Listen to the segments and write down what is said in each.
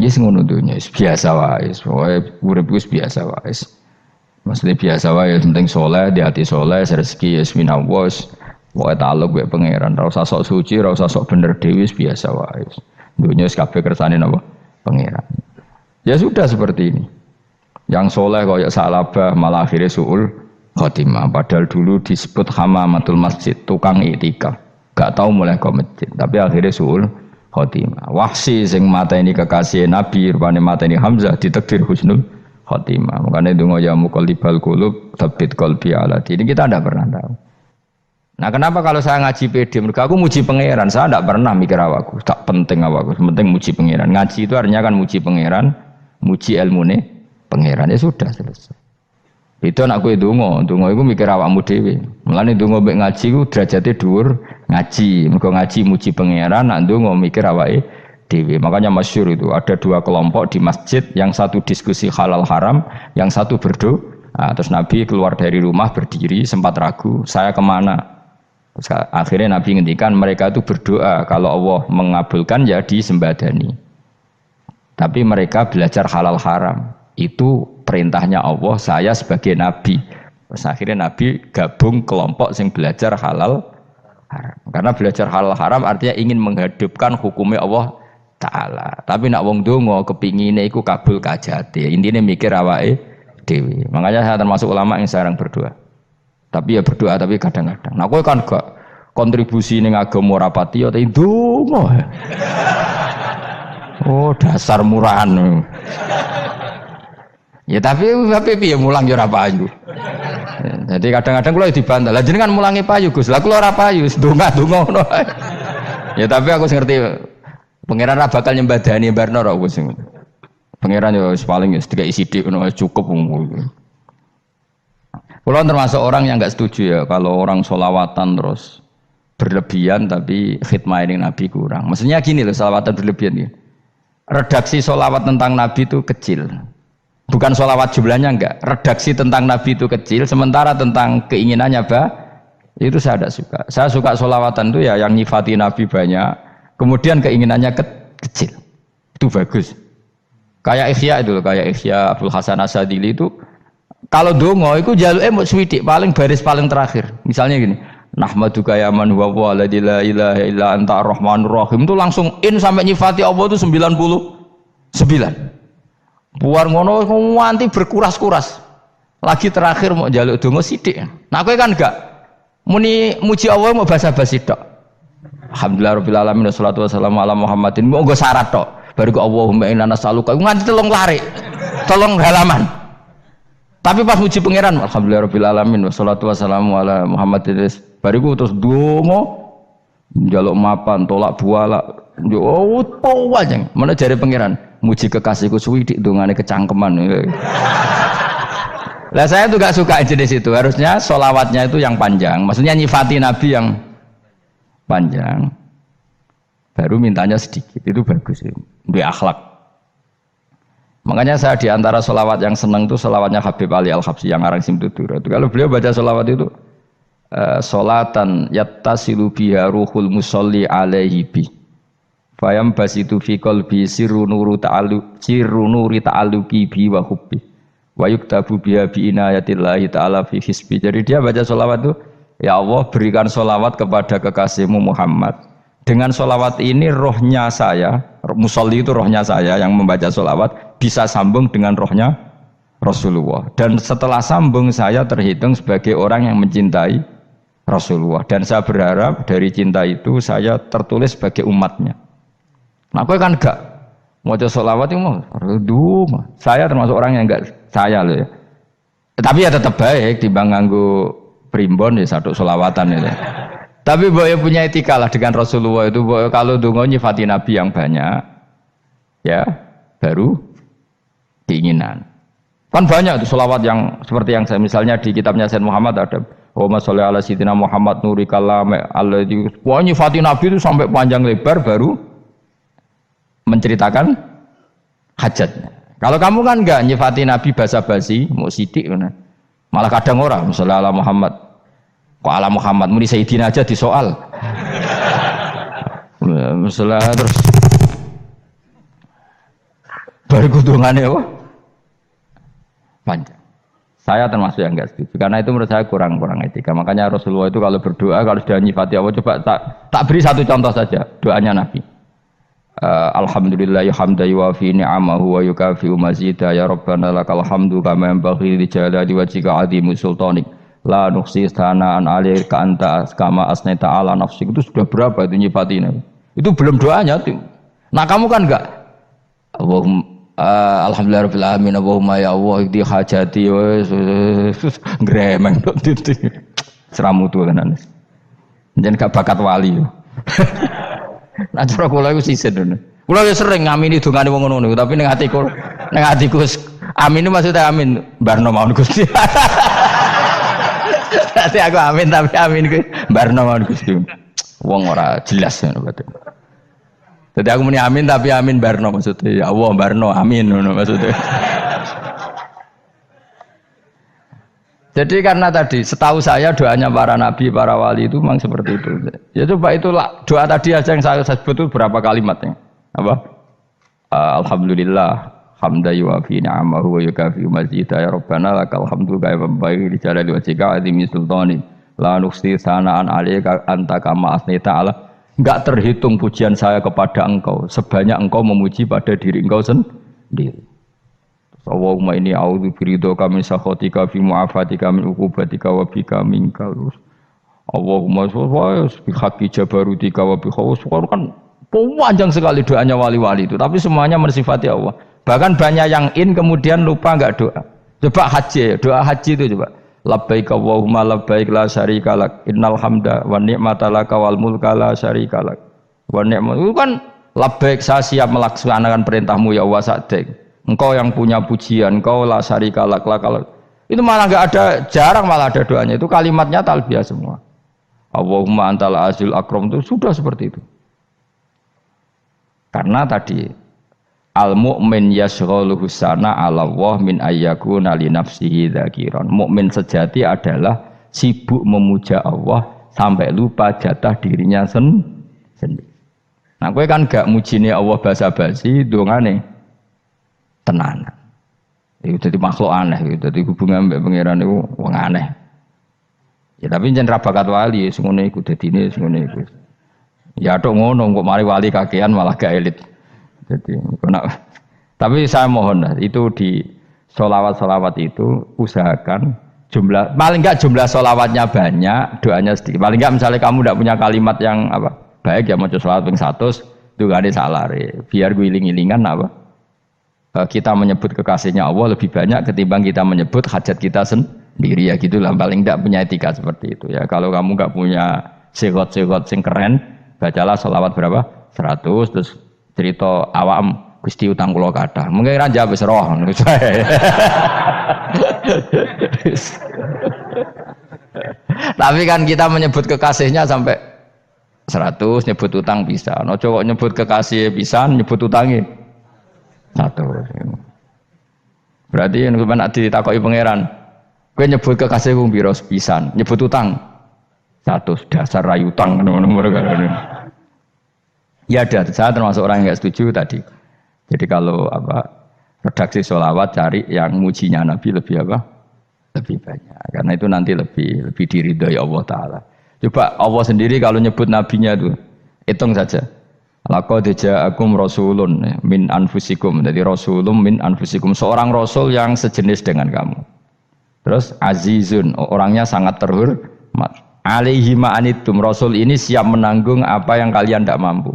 Yes ngono dunya biasa wae. Urip wis biasa wae. Maksudnya biasa wae penting soleh, di hati soleh, rezeki wis minallah. Wae taluk wae pangeran, ora usah sok suci, ora usah sok bener dhewe biasa wae. Dunya wis kabeh kersane napa? Pangeran. Ya sudah seperti ini. Yang soleh kaya salabah malah akhirnya suul khotimah. Padahal dulu disebut hamamatul masjid, tukang iktikaf. Gak tahu mulai ke masjid, tapi akhirnya suul khotimah. Wahsi sing mateni kekasih Nabi, rupane mateni Hamzah ditakdir husnul khotimah. Makanya donga ya muqallibal qulub, tsabbit qalbi ala dini. Kita tidak pernah tahu. Nah, kenapa kalau saya ngaji PD? Mereka aku muji pangeran, saya tidak pernah mikir awakku, tak penting awakku, penting muji pangeran. Ngaji itu artinya kan muji pangeran, muji ilmune pangeran, ya sudah selesai. Itu anakku itu donga iku mikir awakmu dhewe. Mulane donga mek ngaji ku derajate dhuwur ngaji. Mergo ngaji muji pangeran, nak donga mikir awake dhewe. Makanya masyhur itu ada dua kelompok di masjid, yang satu diskusi halal haram, yang satu berdoa. Nah, terus Nabi keluar dari rumah berdiri, sempat ragu, saya kemana? Terus akhirnya Nabi ngendikan mereka itu berdoa kalau Allah mengabulkan ya disembadani. Tapi mereka belajar halal haram. Itu perintahnya Allah, saya sebagai Nabi. Terus akhirnya Nabi gabung kelompok yang belajar halal haram. Karena belajar halal haram artinya ingin menghidupkan hukumnya Allah Ta'ala. Tapi nak wong donga kepingine iku kabul kajate. Intine mikir awake dhewe. Makanya saya termasuk ulama yang sekarang berdoa. Tapi ya berdoa tapi kadang-kadang. Nah kowe kan gak kontribusi ning agama ora pati ya ndonga. Oh dasar murahan. Ya tapi piye mulang ya ora payu. Jadi kadang-kadang kula dibantah. Lah jenengan mulangi payu Gus. Lah kula ora payu, ndonga-ndonga ngono. Ya tapi aku ngerti pangeran ora bakal nyembadani barno ora Gus. Pangeran ya paling sedikit sidik ngono cukup. Kalau termasuk orang yang enggak setuju ya kalau orang sholawatan terus berlebihan tapi khidmah ini Nabi kurang. Maksudnya gini loh, sholawatan berlebihan ini. Redaksi sholawat tentang Nabi itu kecil. Bukan sholawat jumlahnya enggak. Redaksi tentang Nabi itu kecil, sementara tentang keinginannya itu saya tidak suka. Saya suka sholawatan itu ya yang nyifati Nabi banyak, kemudian keinginannya kecil. Itu bagus. Kayak Ikhya itu loh, kayak Ikhya Abdul Hasan Asadili itu. Kalau dongo itu jaluke mbok swidik paling baris paling terakhir. Misalnya gini, nahmaduka ya man huwa la ilaha illa anta arrahmanur rahim itu langsung in sampai nyifati Allah itu 99. Buar ngono nganti berkuras-kuras. Lagi terakhir mau jaluk dongo sithik. Nah kowe kan enggak muni muji Allah mau basa-basi tok. Alhamdulillahirabbil alamin wassalatu wassalamu ala Muhammadin. Mau nggo syarat tok. Baru ke Allahumma inna nas'aluka nganti telung lari. Telung halaman. Tapi pas muji pangeran, alhamdulillahirabbil alamin wassalatu wassalamu ala Muhammadin. Bariku terus donga njaluk mapan, tolak buala. Yo wajeng. Mana jare pangeran, muji kekasihku suwidik dongane kecangkeman. Lah saya tuh gak suka jenis itu. Harusnya sholawatnya itu yang panjang. Maksudnya nyifati Nabi yang panjang. Baru mintanya sedikit. Itu bagus ya. Duwe akhlak. Makanya saya diantara sholawat yang senang itu sholawatnya Habib Ali Al-Habsyi yang arang Simtutura. Kalau beliau baca sholawat itu sholatan yattasilu biha ruhul musolli alaihi bi fayam basitu fi qalbi sirru nuri ta'alluqi bi wa hubbi wa yuktabu biha bi inayatillahi ta'ala fi hisbi. Jadi dia baca sholawat itu, ya Allah berikan sholawat kepada kekasihmu Muhammad. Dengan sholawat ini rohnya saya, musolli itu rohnya saya yang membaca sholawat, bisa sambung dengan rohnya Rasulullah. Dan setelah sambung saya terhitung sebagai orang yang mencintai Rasulullah. Dan saya berharap dari cinta itu saya tertulis sebagai umatnya. Nah, aku kan enggak mau sholawat itu mau, saya termasuk orang yang enggak saya loh ya. Tapi ya tetap baik dibanding nganggo primbon ya satu sholawatan itu. Tapi boleh punya etika lah dengan Rasulullah itu. Kalau donga nyifati Nabi yang banyak, ya baru keinginan. Kan banyak itu sholawat yang seperti yang saya misalnya di kitabnya Sayyid Muhammad ada Allahumma sholli ala sayyidina Muhammad nuri kalam alladzi. Wah nyifati Nabi itu sampai panjang lebar baru menceritakan hajatnya. Kalau kamu kan enggak nyifati Nabi basa-basi, mau sidik malah kadang orang misalnya ala Muhammad. Kok ala Muhammad muni Sayyidina aja disoal. Misalnya terus baru kudungannya apa? Panjang. Saya termasuk yang enggak setuju karena itu menurut saya kurang etika. Makanya Rasulullah itu kalau berdoa kalau sudah nyifati Allah, coba tak beri satu contoh saja doanya Nabi. Alhamdulillah hamdan yuwafi ni'amahu wa yukafi'u mazida ya rabbana lakal hamdu kama yanbaghi li jalali wajhika 'azimi sultanik la nuhsi sana'an 'alaika anta kama asnaita 'ala nafsik. Itu sudah berapa itu nyifatin itu belum doanya tuh. Nah kamu kan enggak Allahumma alhamdulillah rabbil alamin Allahumma ya Allah di hajati gremeng itu seramu tuh tenan jangan gak bakat wali. Nah cara kula iku sisen. Kula yo sering ngamini dongane wong ngono tapi ning atiku amin maksudnya amin barno mawon Gusti. Dadi aku amin tapi amin ku barno mawon Gusti. Wong ora jelas ngono berarti. Jadi aku muni amin tapi amin barno maksudnya ya Allah barno amin ngono maksudnya. Jadi karena tadi setahu saya doanya para nabi, para wali itu memang seperti itu. Ya coba itulah doa tadi aja yang saya sebut itu berapa kalimatnya? Apa? Alhamdulillah hamdan yuwafi ni'amahu wa yukafi'u mazidah ya rabbana lakal hamdu kama yanbaghi li jalali wajhika 'azimi sultanik la nuhsi sana'an 'alaika anta kama asnaita 'ala. Enggak terhitung pujian saya kepada engkau sebanyak engkau memuji pada diri engkau sendiri. Allahumma inni a'udzu biridhoka min sakhatika fi mu'afatika min uqubatika wa bika minkal. Allahumma bi haqqi jabarutika wa bi khawfika kan panjang sekali doanya wali-wali itu tapi semuanya mensifati Allah. Bahkan banyak yang kemudian lupa enggak doa. Coba haji, doa haji itu coba. Labbaik Allahumma labbaik la syarika lak innal hamda wa ni'mata laka wal mulka la syarika lak. Wa ni'mat itu kan labbaik saya siap melaksanakan perintahmu ya Allah sa'dik. Engkau yang punya pujian, engkau la syarika lak lakal. Itu malah enggak ada, jarang malah ada doanya. Itu kalimatnya talbiyah semua. Allahumma antal azil akram itu sudah seperti itu. Karena tadi al mu'min yashghaluhu sana 'ala Allah min ayyakuna li nafsihi dzakiran. Mukmin sejati adalah sibuk memuja Allah sampai lupa jatah dirinya sendiri. Nah, kowe kan gak mujine Allah basa-basi dongane tenanan. Itu jadi makhluk aneh, itu jadi hubungan mbek pangeran itu wong aneh. Ya tapi jen ra bakat wali, ngono iku dadine ngono iku. Ya tok ngono kok mari wali kakean malah gak elit. Jadi tapi saya mohon itu di sholawat itu usahakan jumlah paling enggak jumlah sholawatnya banyak, doanya sedikit. Paling enggak misalnya kamu tidak punya kalimat yang apa baik ya maca sholawat ping 100 itu gak ada salah biar guling-gilingan apa kita menyebut kekasihnya Allah lebih banyak ketimbang kita menyebut hajat kita sendiri ya gitulah paling tidak punya etika seperti itu ya. Kalau kamu nggak punya segot-segot sing keren bacalah sholawat berapa 100 terus cerita awam Gusti utang kula kathah mungkin ra jawab wis roh tapi kan kita menyebut kekasihnya sampai 100 nyebut utang bisa no coba nyebut kekasih pisan nyebut utangnya 100. Berarti yang nek ditakoki pangeran, kowe nyebut kekasihku piro pisan, nyebut utang 100 dasar rayu utang ngono ya ada, saya termasuk orang yang enggak setuju tadi. Jadi kalau redaksi sholawat cari yang mujinya Nabi lebih lebih banyak, karena itu nanti lebih diridhoi Allah Taala. Coba Allah sendiri kalau nyebut nabinya itu hitung saja. Laqad ja'akum rasulun min anfusikum. Jadi rasulun min anfusikum, seorang rasul yang sejenis dengan kamu. Terus azizun, orangnya sangat terhormat. Alaihi ma'anitum, rasul ini siap menanggung apa yang kalian tidak mampu.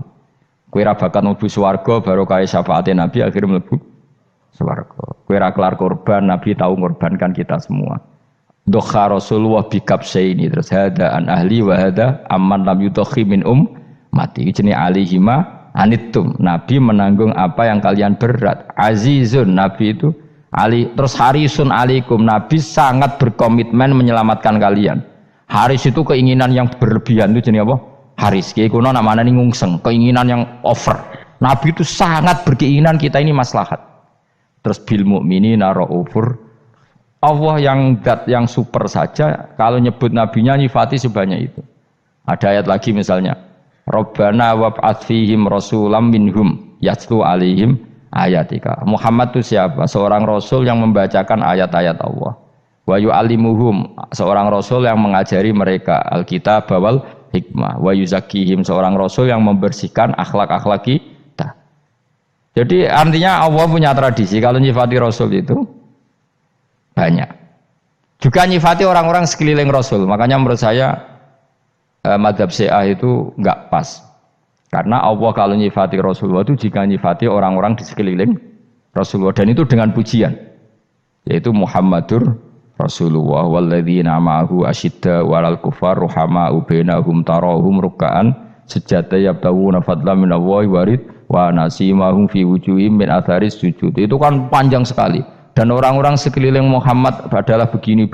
Kowe ra bakat mlebu swarga barokah syafaate Nabi akhirnya mlebu swarga. Kowe ra kelar korban, Nabi tahu mengorbankan kita semua. Dokha Rasulullah bikabsaini terus hada an ahli wa hada amman lam yudakhi min mati jenis alihima anitum, Nabi menanggung apa yang kalian berat. Azizun, Nabi itu ali, terus harisun alaikum, Nabi sangat berkomitmen menyelamatkan kalian. Haris itu keinginan yang berlebihan itu jenis apa? Haris, kiai kuno namanya ini ngungseng, keinginan yang over. Nabi itu sangat berkeinginan kita ini maslahat. Terus bil mukminina raufur, Allah yang super saja kalau nyebut nabinya nyifati sebanyak itu. Ada ayat lagi misalnya Rabbana wab'ats fihim rasulam minhum yatlu alaihim ayatika. Muhammad itu siapa? Seorang rasul yang membacakan ayat-ayat Allah. Wa yu'allimuhum, seorang rasul yang mengajari mereka alkitab wal hikmah. Wa yuzakkihim, seorang rasul yang membersihkan akhlak-akhlak kita. Jadi artinya Allah punya tradisi kalau nyifati rasul itu banyak. Juga nyifati orang-orang sekeliling rasul. Makanya menurut saya mazhab Syiah itu enggak pas. Karena Allah kalau nyifati Rasulullah itu jika nyifati orang-orang di sekeliling Rasulullah, dan itu dengan pujian, yaitu Muhammadur Rasulullah walladzina ma'ahu asyidda walal kufar ruhama'u bainahum tarahum ruk'an sujada yabtawuna fadlan minallahi warid wa nasimahum fi wujuhim min atharis sujud. Itu kan panjang sekali, dan orang-orang sekeliling Muhammad adalah begini.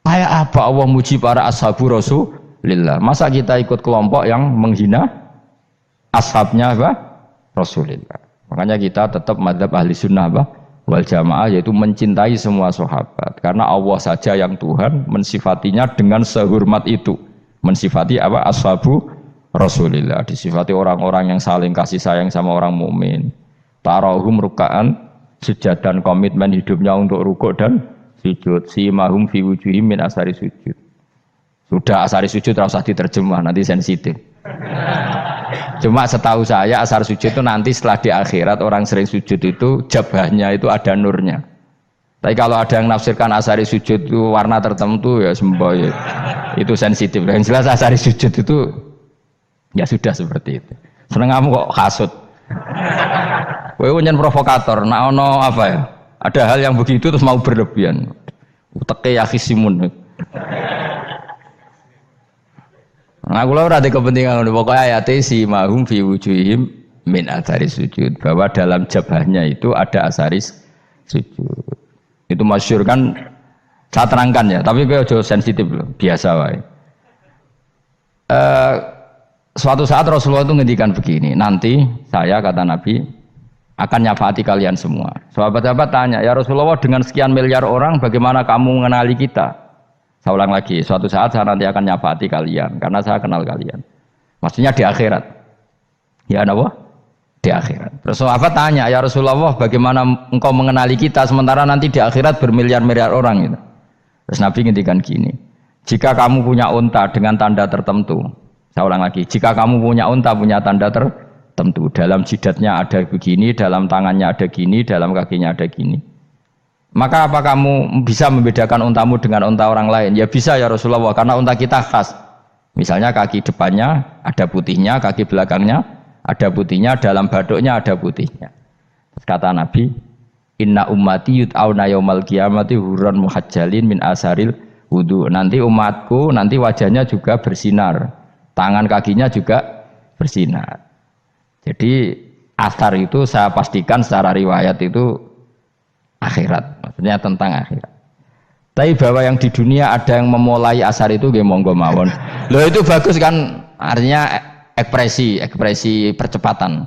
Kayak apa Allah muji para ashabu Rasulillah? Masa kita ikut kelompok yang menghina ashabnya apa? Rasulillah. Makanya kita tetap madzhab ahli sunnah apa? Wal jamaah, yaitu mencintai semua sahabat. Karena Allah saja yang Tuhan mensifatinya dengan sehormat itu. Mensifati apa? Ashabu Rasulillah. Disifati orang-orang yang saling kasih sayang sama orang mukmin. Tarahum ruk'an, sujud dan komitmen hidupnya untuk rukuk dan sujud. Simahum fi wujuhim min asari sujud. Sudah asari sujud harus diterjemah, nanti sensitif. Cuma setahu saya asar sujud itu nanti setelah di akhirat orang sering sujud itu jabahnya itu ada nurnya. Tapi kalau ada yang nafsirkan asari sujud itu warna tertentu ya semboy. Itu sensitif. Yang jelas asari sujud itu ya sudah seperti itu. Seneng kamu kok hasut. Kowe nyen provokator, nak ono apa ya? Ada hal yang begitu terus mau berlebihan. Uteke ya khisimun. Nah, kula ora ada kepentingan pokoknya ayat si mahum fi wujuhim min athari sujud, bahwa dalam jabahnya itu ada asaris sujud. Itu masyhur kan, saya terangkan ya, tapi kowe aja sensitif loh, biasa wae. Suatu saat Rasulullah itu ngendikan begini, nanti saya kata Nabi akan nyafaati kalian semua. Sahabat-sahabat tanya, ya Rasulullah dengan sekian miliar orang bagaimana kamu mengenali kita? Saya ulang lagi, suatu saat saya nanti akan nyafaati kalian karena saya kenal kalian. Maksudnya di akhirat. Ya apa? Di akhirat. Terus sahabat tanya, ya Rasulullah bagaimana engkau mengenali kita sementara nanti di akhirat bermiliar-miliar orang gitu. Terus Nabi ngendikan gini, jika kamu punya unta dengan tanda tertentu, saya ulang lagi, jika kamu punya unta punya tanda tertentu, dalam jidatnya ada begini, dalam tangannya ada gini, dalam kakinya ada gini, maka apa kamu bisa membedakan untamu dengan unta orang lain? Ya bisa ya Rasulullah, karena unta kita khas. Misalnya kaki depannya ada putihnya, kaki belakangnya ada putihnya, dalam baduknya ada putihnya. Terus kata Nabi, inna ummati yud'auna yaumal qiyamati hurran muhajjalin min asaril wudu. Nanti umatku nanti wajahnya juga bersinar, tangan kakinya juga bersinar. Jadi asar itu saya pastikan secara riwayat itu akhirat, maksudnya tentang akhirat. Tapi bahwa yang di dunia ada yang memulai asar itu nggih monggo mawon. Loh itu bagus kan, artinya ekspresi percepatan.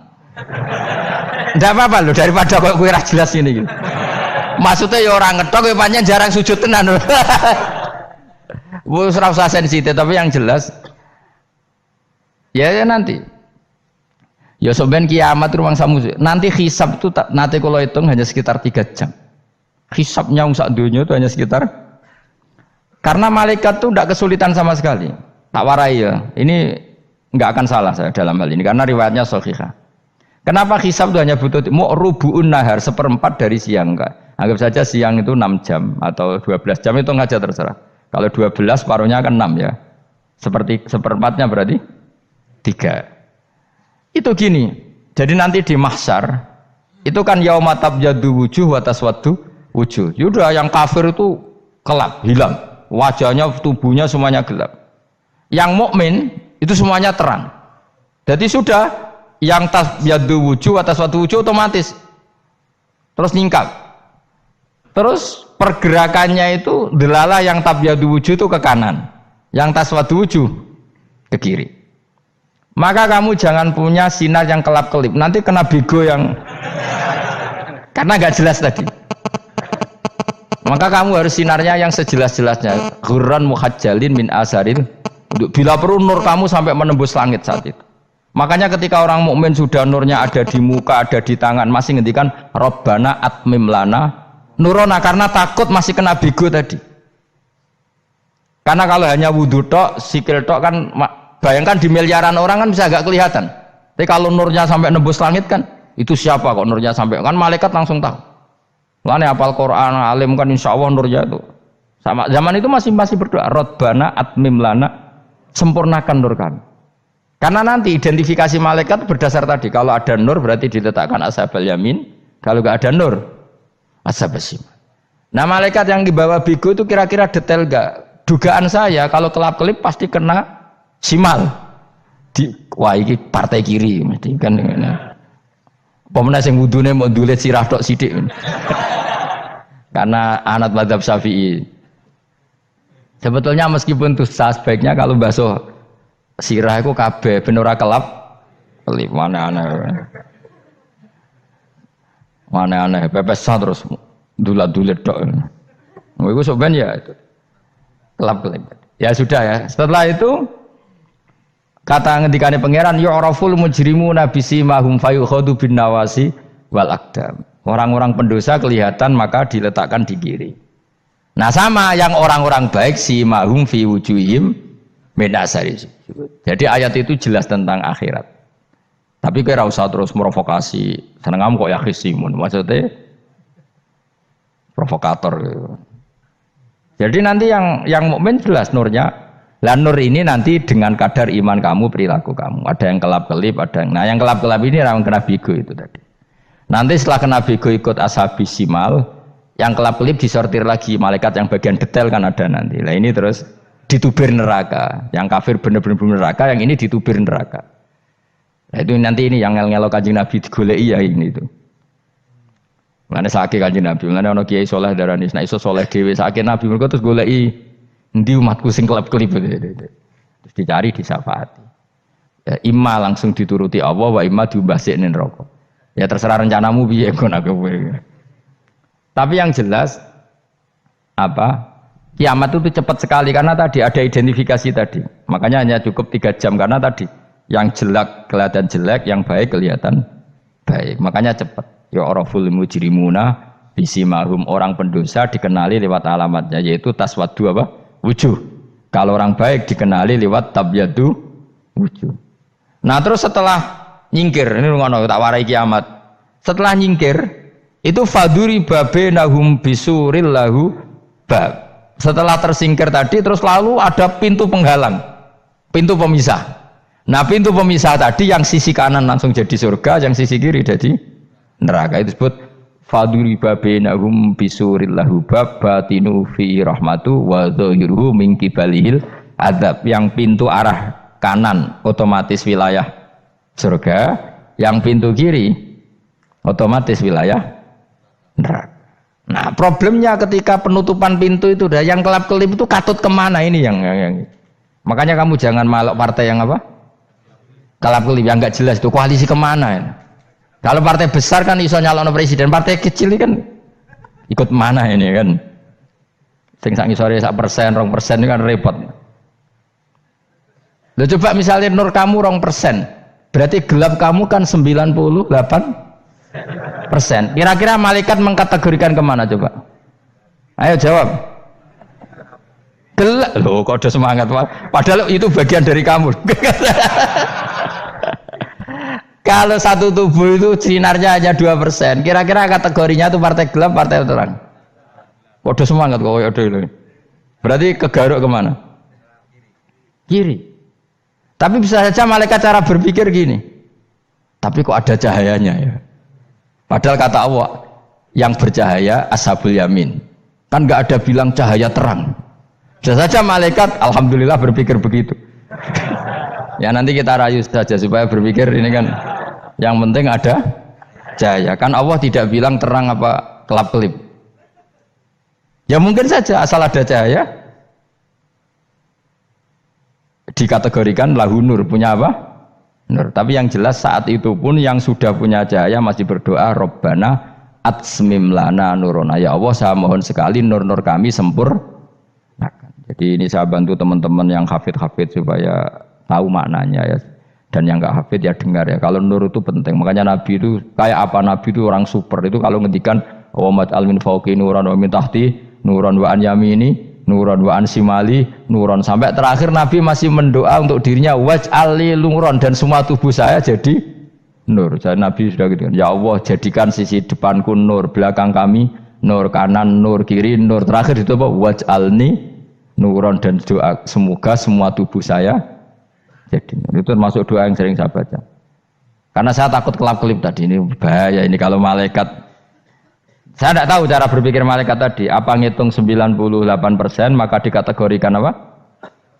Ndak apa-apa loh, daripada kok kowe ra jelas ini gitu. Maksudnya ya orang ngetok kowe pancen jarang sujud tenan. Wis ora usah sensitif, tapi yang jelas ya nanti. Ya soben kiamat ruang samu. Nanti hisab itu nanti kalau hitung hanya sekitar 3 jam. Hisabnya sak dunia itu hanya sekitar, karena malaikat itu tidak kesulitan sama sekali. Tak warai ya, ini nggak akan salah saya dalam hal ini karena riwayatnya sahihah. Kenapa hisab itu hanya butuh rubu'un nahar, 1/4 dari siang enggak? Anggap saja siang itu 6 jam atau 12 jam, itu aja terserah. Kalau 12 paruhnya kan 6 ya. Seperti 1/4-nya berarti 3. Itu gini. Jadi nanti di mahsyar itu kan yauma tabyaddu wujuh wa taswaddu wujuh. Yaudah yang kafir itu gelap, hilang. Wajahnya, tubuhnya semuanya gelap. Yang mukmin itu semuanya terang. Jadi sudah yang tabyaddu wujuh wa taswaddu wujuh otomatis terus nyingkap. Terus pergerakannya itu delala yang tabyaddu wujuh itu ke kanan, yang taswaddu wujuh ke kiri. Maka kamu jangan punya sinar yang kelap-kelip, nanti kena bego yang karena nggak jelas tadi. Maka kamu harus sinarnya yang sejelas-jelasnya. Ghurran muhajjalin min asaril. Bila perlu nur kamu sampai menembus langit saat itu. Makanya ketika orang mukmin sudah nurnya ada di muka, ada di tangan, masih ngendikan Rabbana atmim lana nurona karena takut masih kena bigo tadi. Karena kalau hanya wudhu tok, sikil tok kan bayangkan di miliaran orang kan bisa agak kelihatan. Tapi kalau nurnya sampai nembus langit kan itu siapa kok nurnya sampai kan malaikat langsung tahu. Lane hafal Quran, alim kan insya Allah nurnya itu. Sama zaman itu masih berdoa Rabbana atmim lana sempurnakan nur kami. Karena nanti identifikasi malaikat berdasar tadi. Kalau ada nur berarti diletakkan ashabal yamin. Kalau nggak ada nur, ashabal shimal. Nah malaikat yang dibawa bigo itu kira-kira detail nggak? Dugaan saya kalau kelap-kelip pasti kena simal. Wah ini partai kiri mesti kan. Pemenang yang wudune mau dulet sirah tok sidik. Karena anak mazhab Syafi'i. Sebetulnya meskipun dosa sebaiknya kalau basuh sirah itu kabeh ben ora kelip mana aneh pepesan terus dulat-dulit tok. Iku soben ya itu kelip. Ya sudah ya. Setelah itu kata ngendikane pangeran yu'raful mujrimuna bisimahum fayukhadu bin nawasi wal aqdam. Orang-orang pendosa kelihatan maka diletakkan di kiri. Nah sama yang orang-orang baik simahum fi wujuhim min asari sujud. Jadi ayat itu jelas tentang akhirat. Tapi kira usah terus provokasi. Seneng kamu kok ya khisimun. Maksudnya provokator gitu. Jadi nanti yang mukmin jelas nurnya. Lah nur ini nanti dengan kadar iman kamu, perilaku kamu. Ada yang kelap-kelip, ada yang. Nah yang kelap-kelip ini orang kena bigo itu tadi. Nanti setelah kena bigo ikut ashabis simal, yang kelap-kelip disortir lagi malaikat yang bagian detail kan ada nanti. Lah ini terus ditubir neraka, yang kafir bener-bener neraka, yang ini ditubir neraka. Nah, itu nanti ini yang ngel-ngelo Kanjeng Nabi digoleki ya ini itu. Mana sakit Kanjeng Nabi, mana ono kiai soleh darani, nah iso soleh dhewe sakit Nabi mergo terus goleki endi umatku sing kelep-kelip terus dicari disyafaati. Ya, imma langsung dituruti Allah wa imma diumbasik ning neraka. Ya terserah rencanamu piye kon aku. Tapi yang jelas apa? Kiamat itu cepat sekali karena tadi ada identifikasi tadi. Makanya hanya cukup 3 jam karena tadi yang jelek kelihatan jelek, yang baik kelihatan baik. Makanya cepat. Ya araful mujrimuna bisimahum, orang pendosa dikenali lewat alamatnya yaitu taswaddu apa? Wujuh. Kalau orang baik dikenali lewat tabyadu wujuh. Nah, terus setelah nyingkir, ini ngono tak warai kiamat. Setelah nyingkir itu faduri babenahum bisuril lahu bab. Setelah tersingkir tadi terus lalu ada pintu penghalang, pintu pemisah. Nah pintu pemisah tadi yang sisi kanan langsung jadi surga, yang sisi kiri jadi neraka. Itu disebut faduriba bainahum bisuril lahu bab batinu fi rahmatu wa dhahiruhu min qibalihil adzab. Yang pintu arah kanan otomatis wilayah surga, yang pintu kiri otomatis wilayah neraka. Nah problemnya ketika penutupan pintu itu dah yang kelap-kelip itu katut kemana ini yang makanya kamu jangan malok partai yang apa kelap-kelip yang nggak jelas itu koalisi kemana ya? Kalau partai besar kan iso nyalon presiden, partai kecil ini kan ikut mana ini kan sing sak ngisore 1%, 2% ini kan repot. Lo coba misalnya nur kamu 2%, berarti gelap kamu kan 98%. Kira-kira malaikat mengkategorikan kemana coba? Ayo jawab. Gelap. Loh kok ada semangat padahal itu bagian dari kamu. Kalau satu tubuh itu sinarnya hanya 2%, kira-kira kategorinya itu partai gelap, partai terang. Kok ada semangat kok ada itu. Berarti kegaruk kemana? Kiri. Tapi bisa saja malaikat cara berpikir gini. Tapi kok ada cahayanya ya? Padahal kata Allah yang bercahaya ashabul yamin. Kan nggak ada bilang cahaya terang. Bisa saja malaikat alhamdulillah berpikir begitu. Ya nanti kita rayu saja supaya berpikir ini kan yang penting ada cahaya. Kan Allah tidak bilang terang apa kelap-kelip. Ya mungkin saja asal ada cahaya dikategorikan lahu nur, punya apa? Nur. Tapi yang jelas saat itu pun yang sudah punya cahaya masih berdoa Rabbana atsmim lana nurona, ya Allah saya mohon sekali nur-nur kami sempurnakan. Jadi ini saya bantu teman-teman yang hafid supaya tahu maknanya ya. Dan yang nggak hafid ya dengar ya. Kalau nur itu penting. Makanya Nabi itu kayak apa? Nabi itu orang super. Itu kalau ngendikan wa mat al min fauqi nuran wa min tahti nuran wa an yamini nuran wa an simali nuran, sampai terakhir Nabi masih mendoa untuk dirinya waj'ali nuran, dan semua tubuh saya jadi nur. Jadi Nabi sudah gitu kan, ya Allah jadikan sisi depanku nur, belakang kami nur, kanan nur, kiri nur, terakhir itu apa? Waj'alni nuron, dan doa semoga semua tubuh saya jadi nur. Itu termasuk doa yang sering saya baca. Karena saya takut kelap-kelip tadi, ini bahaya ini kalau malaikat. Saya tidak tahu cara berpikir malaikat tadi. Apa ngitung 98% maka dikategorikan apa?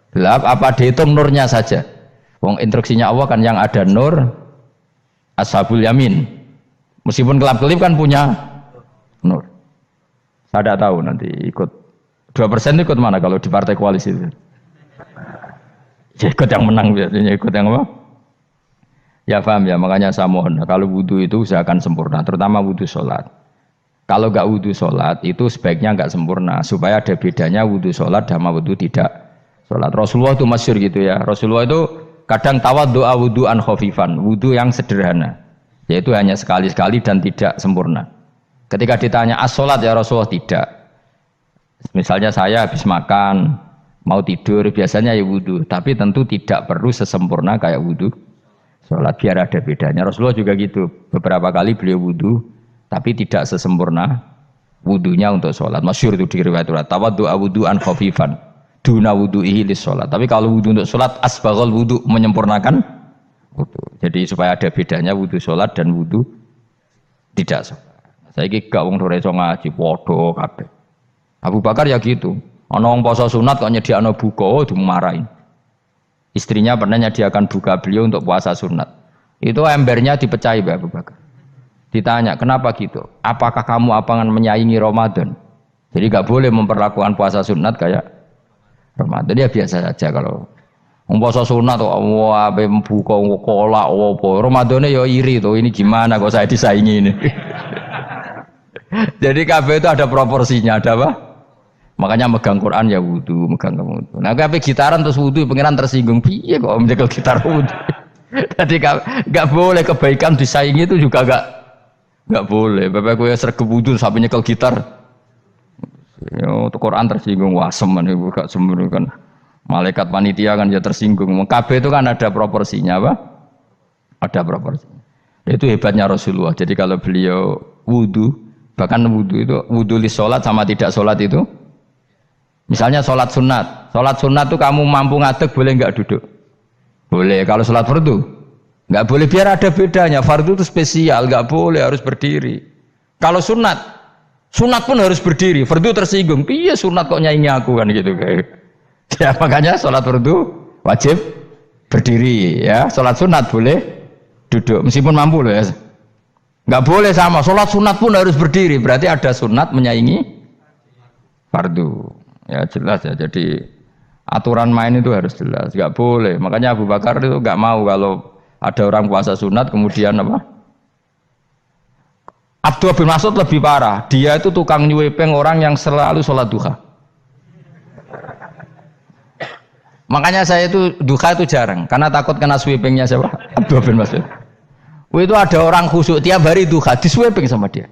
Gelap. Apa dihitung nurnya saja? Wong instruksinya Allah kan yang ada nur ashabul yamin. Meskipun kelap-kelip kan punya nur. Saya tidak tahu nanti ikut 2% ikut mana kalau di partai koalisi itu. Ya, ikut yang menang biasanya, ikut yang apa? Ya paham ya, makanya saya mohon kalau wudhu itu usahakan sempurna, terutama wudhu sholat. Kalau nggak wudhu sholat itu sebaiknya nggak sempurna, supaya ada bedanya wudhu sholat sama wudhu tidak sholat. Rasulullah itu masyhur gitu ya. Rasulullah itu kadang tawaddu'a wudhu'an khafifan, wudhu yang sederhana, yaitu hanya sekali-sekali dan tidak sempurna. Ketika ditanya as-sholat ya Rasulullah, tidak. Misalnya saya habis makan, mau tidur, biasanya ya wudhu, tapi tentu tidak perlu sesempurna kayak wudhu sholat, biar ada bedanya. Rasulullah juga gitu, beberapa kali beliau wudhu tapi tidak sesempurna wudhunya untuk sholat. Masyhur itu di riwayat tawaddu'a wudhu'an khafifan duna wudhu'ihi lis sholat. Tapi kalau wudhu untuk sholat asbaghal wudhu, menyempurnakan wudhu. Jadi supaya ada bedanya wudhu sholat dan wudhu tidak sholat. Saya gak wong ora iso ngaji podo kabeh. Abu Bakar ya gitu. Ana wong poso sunat kok nyediakno buka, dimarahin. Istrinya pernah nyediakan buka beliau untuk puasa sunat. Itu embernya dipecahi Mbak Abu Bakar. Ditanya, kenapa gitu? Apakah kamu akan menyaingi Ramadan? Jadi gak boleh memperlakukan puasa sunat kayak Ramadan. Ya biasa saja kalau puasa sunat kok wah buka kolak apa. Ramadannya ya iri tuh. Ini gimana kok saya disaingi ini? Jadi kabeh itu ada proporsinya, ada apa? Makanya megang Quran ya wudu, megang wudu. Nah, kabeh gitaran terus wudu, pengiran tersinggung. Piye kok menjegal gitar wudu? Jadi gak boleh kebaikan disaingi, itu juga gak boleh. Bapak gue sergep wudu sampai nyekel gitar. Yo, Quran tersinggung, wah semen ibu gak semen kan. Malaikat panitia kan ya tersinggung. KB itu kan ada proporsinya apa? Ada proporsinya. Itu hebatnya Rasulullah. Jadi kalau beliau wudu, bahkan wudu itu wudu li sholat sama tidak sholat itu. Misalnya sholat sunat itu kamu mampu ngadeg boleh nggak duduk? Boleh. Kalau sholat fardu nggak boleh, biar ada bedanya. Fardu itu spesial, nggak boleh, harus berdiri. Kalau sunat pun harus berdiri. Fardu tersinggung, iya sunat kok nyaingi aku kan gitu kayak. Ya makanya sholat fardu wajib berdiri ya. Sholat sunat boleh duduk meskipun mampu loh ya. Nggak boleh sama. Sholat sunat pun harus berdiri. Berarti ada sunat menyaingi fardu. Ya jelas ya. Jadi aturan main itu harus jelas. Nggak boleh. Makanya Abu Bakar itu nggak mau kalau ada orang puasa sunat kemudian apa? Abdullah bin Mas'ud lebih parah. Dia itu tukang nyuwepeng orang yang selalu sholat duha. Makanya saya itu duha itu jarang karena takut kena sweepingnya siapa? Abdullah bin Mas'ud. Itu ada orang khusyuk tiap hari duha disweeping sama dia.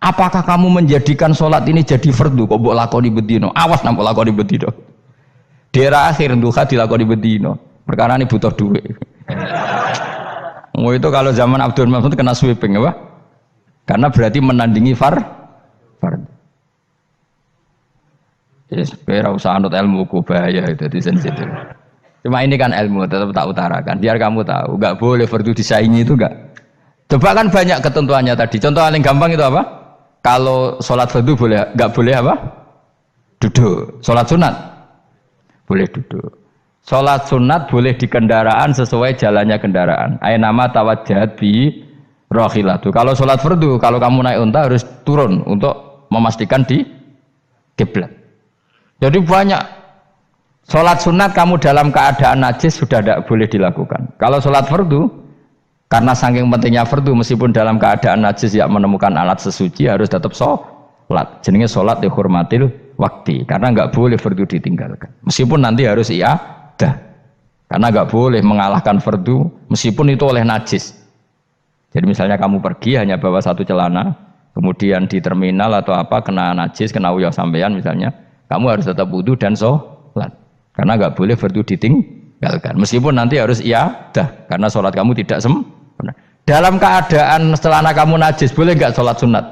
Apakah kamu menjadikan sholat ini jadi fardu? Kok mbok lakoni bedino? Awas nampak lakoni bedino. Daerah akhir duha dilakoni bedino. Perkara ini butuh duit. Itu kalau zaman Abdul Mas'ud kena sweeping apa? Karena berarti menandingi fardu. Yes, ora usah anut ilmu ku bahaya itu di sensitif. Cuma ini kan ilmu tetap tak utarakan biar kamu tahu, enggak boleh fardu disaingi itu enggak. Coba kan banyak ketentuannya tadi. Contoh paling gampang itu apa? Kalau sholat fardu boleh, enggak boleh apa? Duduk. Sholat sunat boleh duduk. Sholat sunat boleh di kendaraan sesuai jalannya kendaraan. Aynama tawajjahat bi rakhilatu. Kalau sholat fardu, kalau kamu naik unta harus turun untuk memastikan di kiblat. Jadi banyak sholat sunat kamu dalam keadaan najis sudah tidak boleh dilakukan. Kalau sholat fardu, karena saking pentingnya fardu, meskipun dalam keadaan najis ya menemukan alat sesuci harus tetap sholat. Jenenge sholat dihormatil waktu, karena nggak boleh fardu ditinggalkan. Meskipun nanti harus iadah, karena nggak boleh mengalahkan fardu meskipun itu oleh najis. Jadi misalnya kamu pergi hanya bawa satu celana, kemudian di terminal atau apa kena najis, kena uyah sampean misalnya, kamu harus tetap wudu dan sholat. Karena nggak boleh fardu ditinggalkan. Meskipun nanti harus iadah, karena sholat kamu tidak sempurna. Dalam keadaan celana kamu najis, boleh nggak sholat sunat?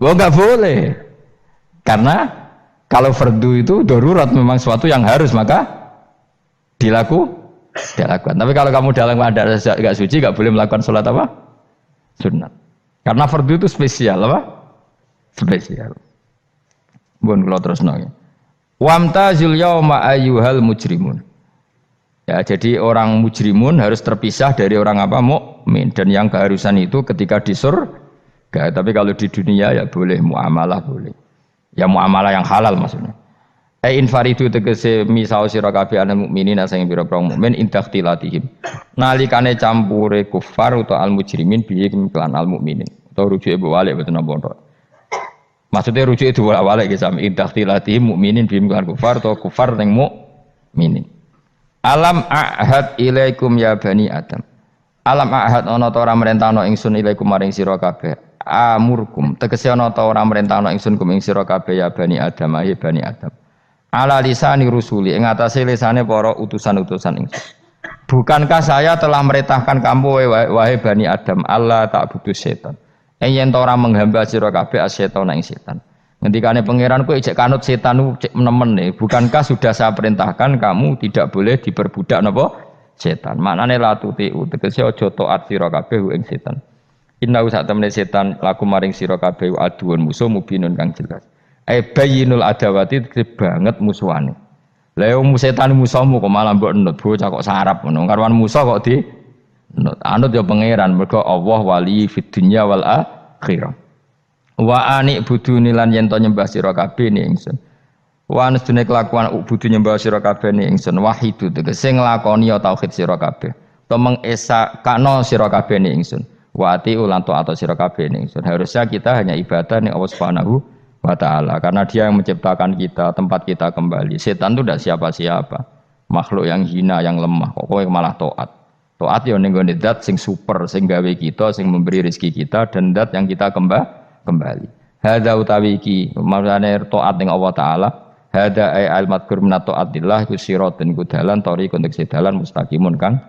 Oh nggak boleh. Karena kalau fardu itu darurat, memang sesuatu yang harus, maka dilakukan. Tapi kalau kamu dalam keadaan nggak suci, nggak boleh melakukan sholat apa? Sunat. Karena fardu itu spesial apa? Spesial. Bukan kalau terus nanya. Wamtazul yauma ayyuhal mujrimun. Ya, jadi orang mujrimun harus terpisah dari orang apa? Mukmin. Dan yang keharusan itu ketika di surga. Tapi kalau di dunia ya boleh muamalah boleh. Ya muamalah yang halal maksudnya. Infaridu tegese misau sira kabeh ana mukminin sing pira-pira mukmin intakhtilatihim. Nalikane campure kufar utawa al mujrimin bihi kelan al mukminin. Utawa rujuke mbok walik mboten napa. Maksudnya rujuke diwalik iki sami intakhtilatihim mukminin bihi kelan kufar utawa kufar ning mukminin. Alam ahad ilaikum ya bani Adam. Alam ahad ana ta ora merentano ingsun ilaikum maring sira kabeh. Amurkum tegese ana ta ora merentano ingsun kum ing sira kabeh ya bani Adam ya bani Adam. Ala lisani rusuli ing atase lisane para utusan-utusan ingsun. Bukankah saya telah merintahkan kamu wahai bani Adam Allah tak butuh setan. Yen ta ora menghamba sira kabeh asetan ing setan. Ngendikane pangeran kowe ijek kanut setan ku cek nemen nih. Bukankah sudah saya perintahkan kamu tidak boleh diperbudak napa setan. Maknane la tutiu tegese aja taat sira kabeh ing setan. Inna sak temene setan laku maring sira kabeh aduun musuh mubinun kang jelas. Bayinul adawati banget musuhane. Lah wong setan musuhmu kok malah mbok enut bocah kok sarap ngono. Karwan musuh kok di enut. Anut ya pangeran mergo Allah wali fid dunya wal akhirah. Wa ani buduni lan yen to nyembah sira kabeh ni ingsun. Wa anstune kelakuan budu nyembah sira kabeh ni ingsun wahidu tegese nglakoni ya tauhid sira kabeh. To mengesa kana sira kabeh ni ingsun. Wa ati ulan taat sira kabeh ni ingsun. Harusnya kita hanya ibadah ning Allah Subhanahu wa ta'ala karena dia yang menciptakan kita, tempat kita kembali. Setan itu tidak siapa-siapa, makhluk yang hina, yang lemah. Kok kowe malah taat ya ning gone zat sing super, sing gawe kita, sing memberi rezeki kita dan zat yang kita kembali. Hadza utawi iki maksudane taat ning Allah taala. Hadza ai al-madkur min taatillah iku siratun ku dalan tariqun tegese dalan mustaqimun kang